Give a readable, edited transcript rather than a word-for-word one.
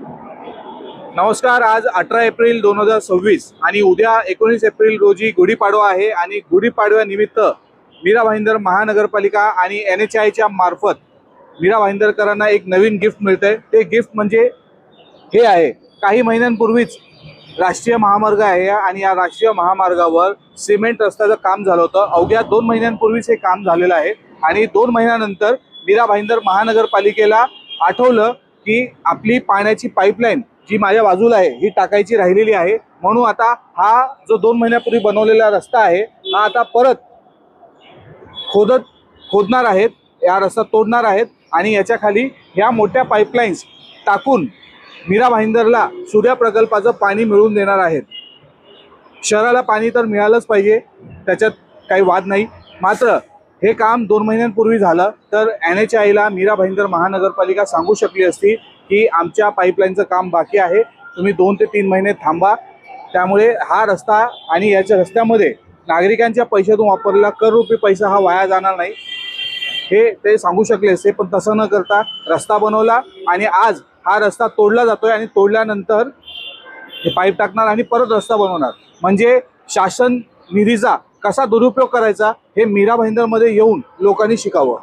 नमस्कार। आज 18 एप्रिल 2026 आणि उद्या 19 एप्रिल रोजी गुढीपाडवा आहे आणि गुढीपाडव्यानिमित्त मीरा भाईंदर महानगरपालिका आणि NHIच्या मार्फत मीरा भाईंदरकरांना एक नवीन गिफ्ट मिळतंय। ते गिफ्ट म्हणजे हे आहे, काही महिन्यांपूर्वीच राष्ट्रीय महामार्ग आहे आणि या राष्ट्रीय महामार्गावर सिमेंट रस्त्याचं काम झालं होतं। अवघ्या 2 महिन्यांपूर्वीच हे काम झालेलं आहे आणि 2 महिन्यानंतर मीरा भाईंदर महानगरपालिकेला आठवलं की आपली पाण्याची पाईपलाईन जी माझ्या बाजूला आहे ही टाकायची राहिलेली आहे। म्हणून आता हा जो 2 महिन्यापूर्वी बनवलेला रस्ता आहे हा आता परत खोदणार आहेत, या रस्ता तोडणार आहेत आणि याच्या खाली ह्या मोठ्या पाईपलाईन्स टाकून मीरा भाईंदरला सूर्य प्रकल्पाचं पाणी मिळवून देणार आहेत। शहराला पाणी तर मिळालंच पाहिजे, त्याच्यात काही वाद नाही। मात्र हे काम 2 महिन्यांपूर्वी झालं तर NHIला मीरा भाईंदर महानगरपालिका सांगू शकली असती की आमच्या पाईपलाईनचं काम बाकी आहे, तुम्ही 2 ते 3 महिने थांबा। त्यामुळे हा रस्ता आणि याच्या रस्त्यामध्ये नागरिकांच्या पैशातून वापरलेला कररूपी पैसा हा वाया जाणार नाही, हे ते सांगू शकले असते। पण तसं न करता रस्ता बनवला आणि आज हा रस्ता तोडला जातोय आणि तोडल्यानंतर हे पाईप टाकणार आणि परत रस्ता बनवणार। म्हणजे शासन निधीचा कसा दुरुपयोग करायचा हे मीरा भाईंदरमध्ये येऊन लोकांनी शिकावं।